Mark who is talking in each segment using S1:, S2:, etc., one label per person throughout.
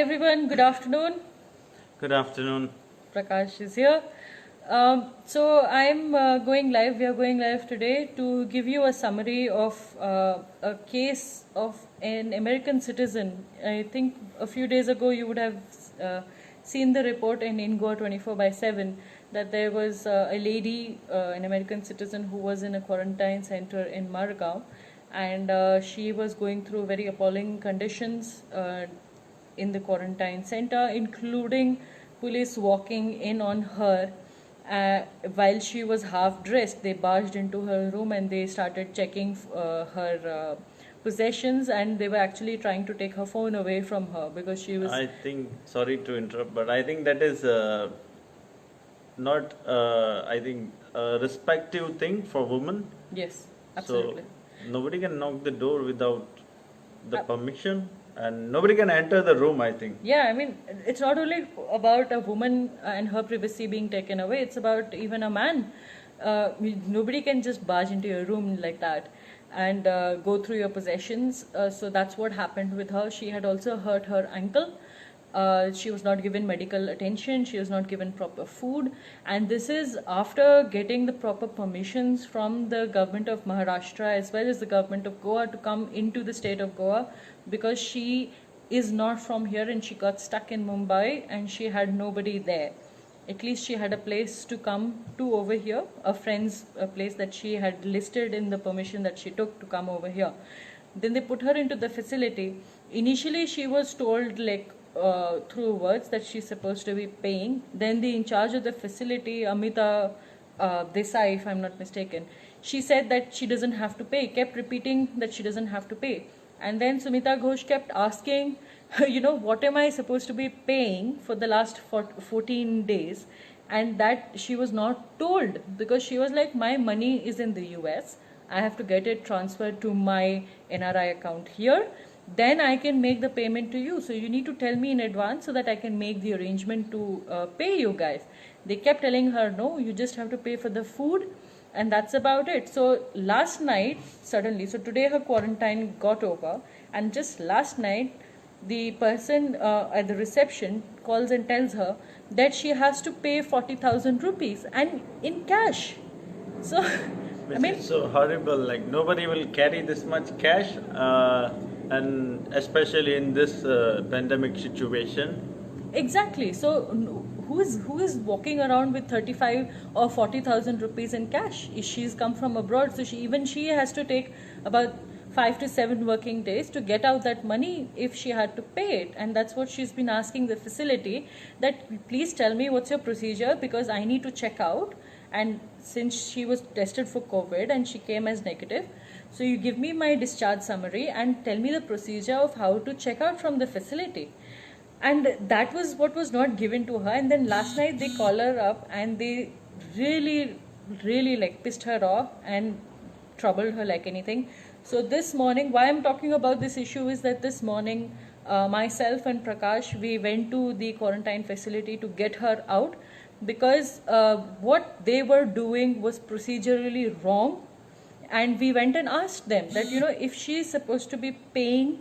S1: everyone, good afternoon.
S2: Good afternoon.
S1: Prakash is here. So I'm going live. We are going live today to give you a summary of a case of an American citizen. I think a few days ago you would have seen the report in Goa 24/7 that there was a lady, an American citizen, who was in a quarantine center in Margao, and she was going through very appalling conditions in the quarantine center, including police walking in on her while she was half dressed. They barged into her room and they started checking her possessions, and they were actually trying to take her phone away from her because she was.
S2: I think, sorry to interrupt, but I think that is not, I think, a respective thing for women.
S1: Yes, absolutely.
S2: So nobody can knock the door without the permission, and nobody can enter the room, I think.
S1: Yeah, I mean, it's not only about a woman and her privacy being taken away, it's about even a man. Nobody can just barge into your room like that and go through your possessions. So that's what happened with her. She had also hurt her ankle. She was not given medical attention, she was not given proper food, and this is after getting the proper permissions from the government of Maharashtra as well as the government of Goa to come into the state of Goa, because she is not from here and she got stuck in Mumbai and she had nobody there. At least she had a place to come to over here, a friend's place that she had listed in the permission that she took to come over here. Then they put her into the facility. Initially she was told through words that she's supposed to be paying. Then the in charge of the facility, Amita Desai, if I'm not mistaken, she said that she doesn't have to pay, kept repeating that she doesn't have to pay. And then Sumita Ghosh kept asking, what am I supposed to be paying for the last 14 days? And that she was not told, because she was like, my money is in the US. I have to get it transferred to my NRI account here. Then I can make the payment to you. So you need to tell me in advance so that I can make the arrangement to pay you guys. They kept telling her, no, you just have to pay for the food, and that's about it. So last night, suddenly, so today her quarantine got over, and just last night, the person at the reception calls and tells her that she has to pay 40,000 rupees and in cash. So,
S2: Which is so horrible. Like, nobody will carry this much cash, and especially in this pandemic situation.
S1: Exactly. So who is walking around with 35 or 40,000 rupees in cash? She's come from abroad, so she has to take about 5 to 7 working days to get out that money if she had to pay it. And that's what she's been asking the facility, that please tell me what's your procedure, because I need to check out. And since she was tested for COVID and she came as negative, so you give me my discharge summary and tell me the procedure of how to check out from the facility. And that was what was not given to her. And then last night they call her up and they really pissed her off and troubled her like anything. So this morning, why I'm talking about this issue is that this morning myself and Prakash, we went to the quarantine facility to get her out, because what they were doing was procedurally wrong. And we went and asked them that, if she is supposed to be paying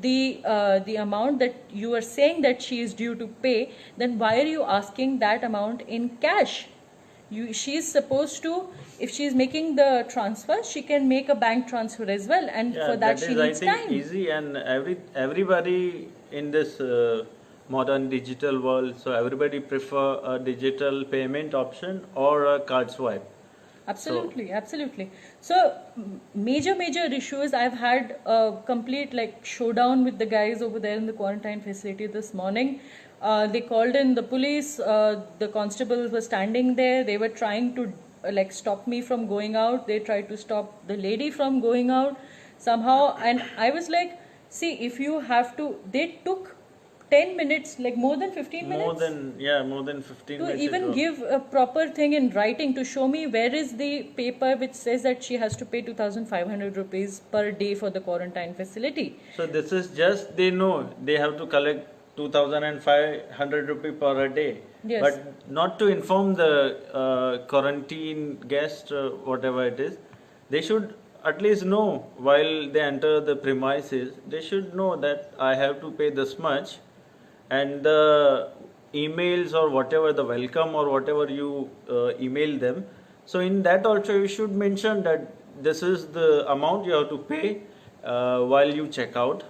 S1: the amount that you are saying that she is due to pay, then why are you asking that amount in cash? She is supposed to, if she is making the transfer, she can make a bank transfer as well, and for that she needs time.
S2: I think easy, and everybody in this modern digital world, so everybody prefer a digital payment option or a card swipe.
S1: Absolutely. So major issues. I've had a complete showdown with the guys over there in the quarantine facility this morning. They called in the police. The constables were standing there. They were trying to stop me from going out. They tried to stop the lady from going out somehow. And I was like, see, if you have to, they took 10 minutes, more than 15 minutes?
S2: More than 15 minutes.
S1: To even give a proper thing in writing to show me where is the paper which says that she has to pay 2,500 rupees per day for the quarantine facility.
S2: So this is just, they know they have to collect 2,500 rupees per day.
S1: Yes.
S2: But not to inform the quarantine guest, whatever it is, they should at least know while they enter the premises, they should know that I have to pay this much. and the emails or whatever, the welcome or whatever you email them, so in that also you should mention that this is the amount you have to pay while you check out.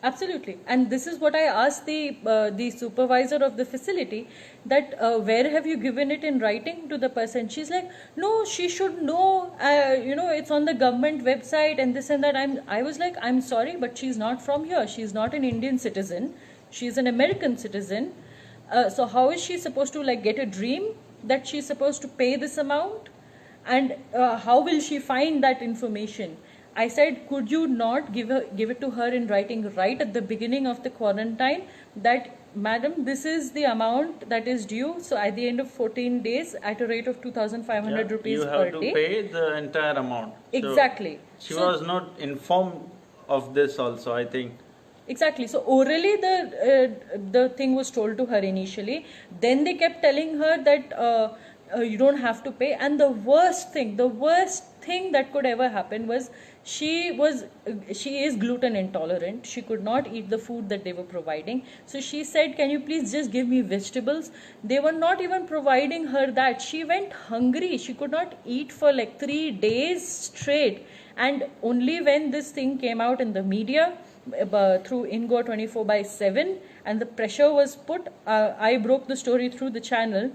S1: Absolutely, and this is what I asked the supervisor of the facility, that where have you given it in writing to the person? She's like, no, she should know. It's on the government website and this and that. I was like, I'm sorry, but she's not from here. She's not an Indian citizen. She's an American citizen. So how is she supposed to like get a dream that she's supposed to pay this amount? And how will she find that information? I said, could you not give it to her in writing right at the beginning of the quarantine, that madam, this is the amount that is due. So at the end of 14 days, at a rate of 2,500 rupees per day,
S2: you have to pay the entire amount.
S1: Exactly.
S2: So she was not informed of this also, I think.
S1: Exactly. So orally the thing was told to her initially. Then they kept telling her that you don't have to pay. And the worst thing that could ever happen was she is gluten intolerant. She could not eat the food that they were providing. So she said, can you please just give me vegetables? They were not even providing her that. She went hungry. She could not eat for like 3 days straight. And only when this thing came out in the media, through Ingo 24/7, and the pressure was put, I broke the story through the channel.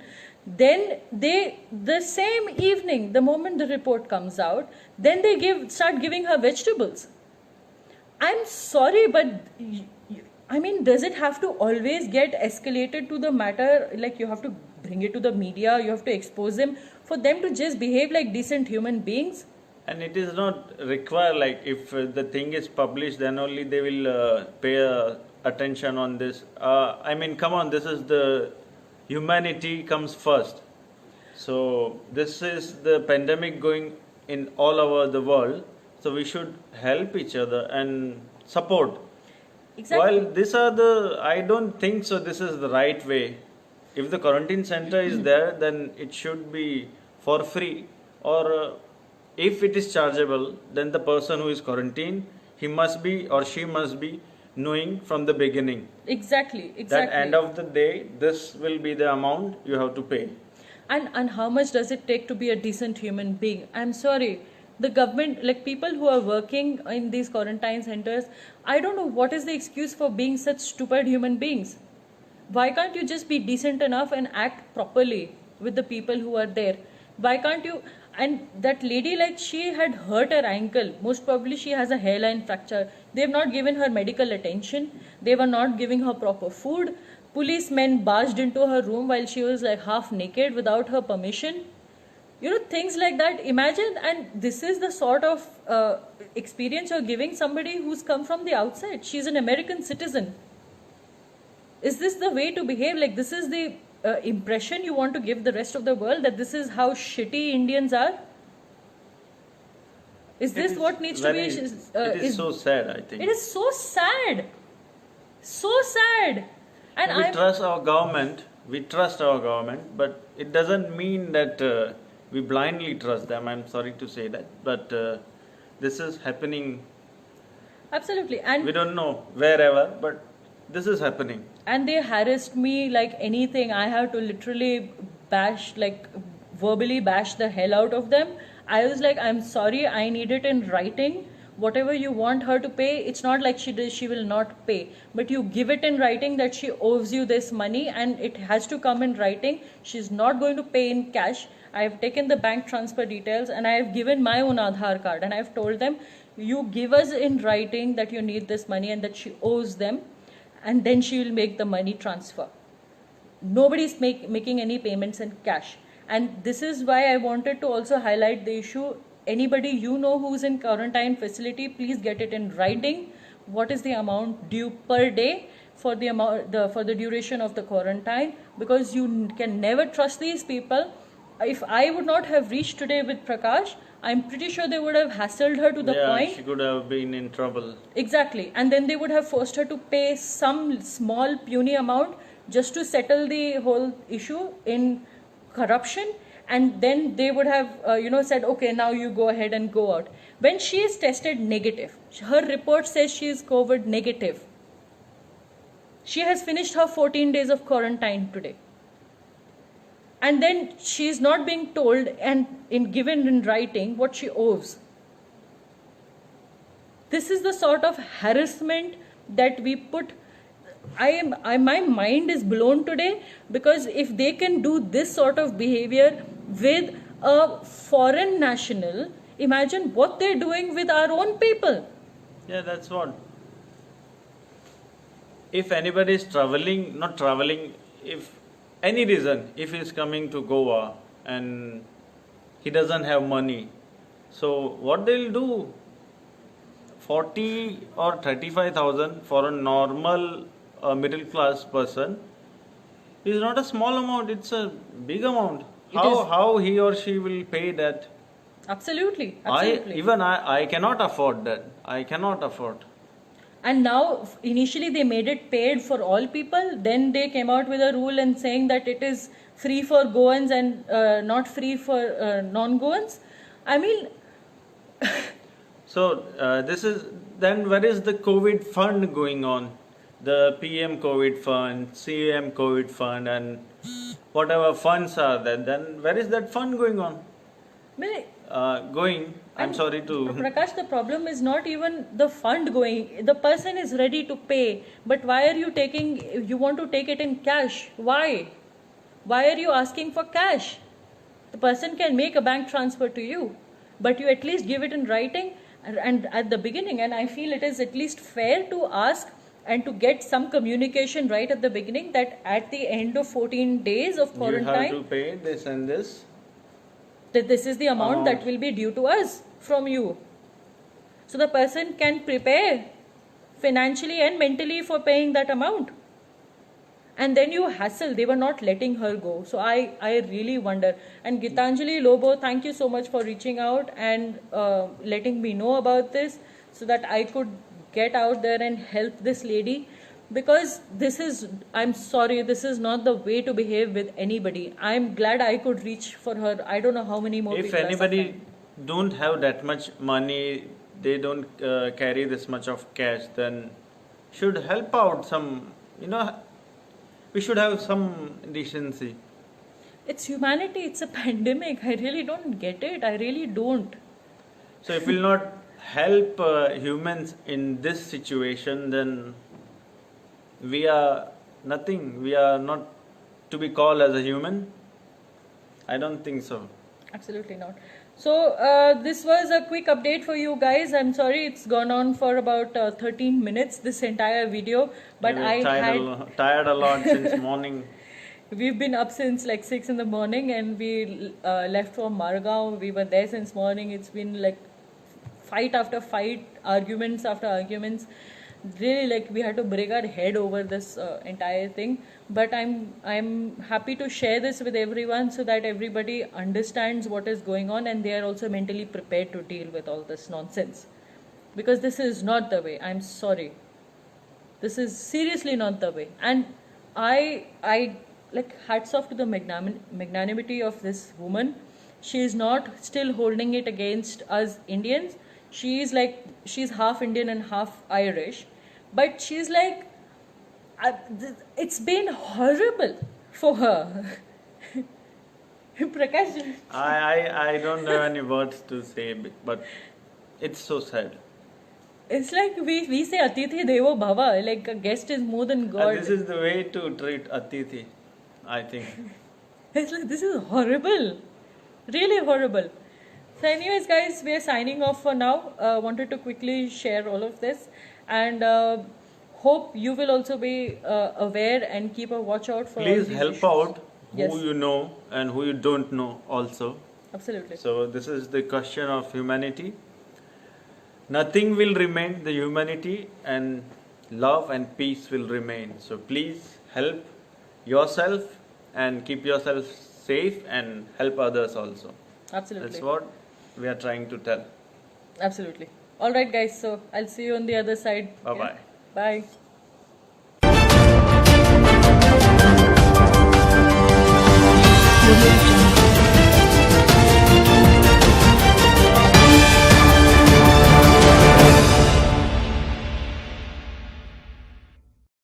S1: Then the same evening, the moment the report comes out, then they start giving her vegetables. I'm sorry, but I mean, does it have to always get escalated to the matter? Like, you have to bring it to the media, you have to expose them for them to just behave like decent human beings?
S2: And it is not required, like if the thing is published, then only they will pay attention on this. I mean, come on, this is the humanity comes first. So this is the pandemic going in all over the world. So we should help each other and support.
S1: Exactly.
S2: While I don't think so this is the right way. If the quarantine center is there, then it should be for free, or if it is chargeable, then the person who is quarantined, he must be or she must be knowing from the beginning.
S1: Exactly.
S2: That end of the day, this will be the amount you have to pay.
S1: And how much does it take to be a decent human being? I'm sorry. The government, like people who are working in these quarantine centers, I don't know what is the excuse for being such stupid human beings. Why can't you just be decent enough and act properly with the people who are there? Why can't you? And that lady, like, she had hurt her ankle. Most probably she has a hairline fracture. They have not given her medical attention. They were not giving her proper food. Policemen barged into her room while she was like half naked without her permission. You know, things like that. Imagine, and this is the sort of experience you're giving somebody who's come from the outside. She's an American citizen. Is this the way to behave? Like, this is the impression you want to give the rest of the world, that this is how shitty Indians are? Is this what needs to be?
S2: It is so sad, I think.
S1: It is so sad. So sad. And
S2: we trust our government, but it doesn't mean that we blindly trust them. I'm sorry to say that, but this is happening.
S1: Absolutely. And
S2: we don't know wherever, but this is happening.
S1: And they harassed me like anything. I have to literally verbally bash the hell out of them. I was like, I'm sorry, I need it in writing. Whatever you want her to pay, it's not like she will not pay. But you give it in writing that she owes you this money, and it has to come in writing. She's not going to pay in cash. I have taken the bank transfer details and I have given my own Aadhaar card, and I have told them, you give us in writing that you need this money and that she owes them, and then she will make the money transfer. Nobody's making any payments in cash. And this is why I wanted to also highlight the issue. Anybody you know who's in quarantine facility, please get it in writing. What is the amount due per day for the duration of the quarantine? Because you can never trust these people. If I would not have reached today with Prakash, I'm pretty sure they would have hassled her to the point.
S2: Yeah, she could have been in trouble.
S1: Exactly. And then they would have forced her to pay some small puny amount just to settle the whole issue in corruption. And then they would have, said, okay, now you go ahead and go out. When she is tested negative, her report says she is COVID negative. She has finished her 14 days of quarantine today. And then she is not being told and given in writing what she owes. This is the sort of harassment that we put. My mind is blown today, because if they can do this sort of behavior with a foreign national, imagine what they're doing with our own people.
S2: Yeah, that's what. If anybody is traveling, not traveling, if any reason, if he's coming to Goa and he doesn't have money, so what they'll do? 40 or 35,000 for a normal middle class person is not a small amount, it's a big amount. How he or she will pay that?
S1: Absolutely.
S2: I cannot afford that. I cannot afford.
S1: And now, initially they made it paid for all people. Then they came out with a rule and saying that it is free for Goans and not free for non-Goans. I mean...
S2: So, then where is the COVID fund going on? The PM COVID fund, CM COVID fund, and whatever funds are there, then where is that fund going on? I'm sorry to...
S1: Prakash, the problem is not even the fund going. The person is ready to pay. But why are you want to take it in cash? Why? Why are you asking for cash? The person can make a bank transfer to you, but you at least give it in writing and at the beginning. And I feel it is at least fair to ask and to get some communication right at the beginning, that at the end of 14 days of quarantine,
S2: you have to pay this and this.
S1: That this is the amount that will be due to us from you. So the person can prepare financially and mentally for paying that amount. And then you hassle, they were not letting her go. So I really wonder. And Geetanjali Lobo, thank you so much for reaching out and letting me know about this, so that I could get out there and help this lady. Because I'm sorry, this is not the way to behave with anybody. I'm glad I could reach for her. I don't know how many more people.
S2: If anybody don't have that much money, they don't carry this much of cash, then should help out some, we should have some decency.
S1: It's humanity, it's a pandemic. I really don't get it. I really don't.
S2: So if we'll not help humans in this situation, then we are nothing. We are not to be called as a human. I don't think so.
S1: Absolutely not. So this was a quick update for you guys. I'm sorry it's gone on for about 13 minutes, this entire video. But
S2: tired a lot since morning.
S1: We've been up since like 6 in the morning, and we left for Margao. We were there since morning. It's been like fight after fight, arguments after arguments. Really, like, we had to break our head over this entire thing. But I'm happy to share this with everyone, so that everybody understands what is going on, and they are also mentally prepared to deal with all this nonsense. Because this is not the way. I'm sorry. This is seriously not the way. And I like, hats off to the magnanimity of this woman. She is not still holding it against us Indians. She's half Indian and half Irish. But she's like, it's been horrible for her. Prakash.
S2: I don't have any words to say, but it's so sad.
S1: It's like we say Atithi Devo Bhava, like a guest is more than God.
S2: This is the way to treat Atithi, I think.
S1: It's like, this is horrible. Really horrible. So anyways, guys, we are signing off for now. Wanted to quickly share all of this, and hope you will also be aware and keep a watch out for
S2: Please
S1: all these
S2: help
S1: issues.
S2: out who you know and who you don't know also.
S1: Absolutely.
S2: So this is the question of humanity. Nothing will remain, the humanity, and love and peace will remain. So please help yourself and keep yourself safe and help others also.
S1: Absolutely.
S2: That's what we are trying to tell.
S1: Absolutely. All right, guys. So I'll see you on the other side.
S2: Bye-bye.
S1: Bye.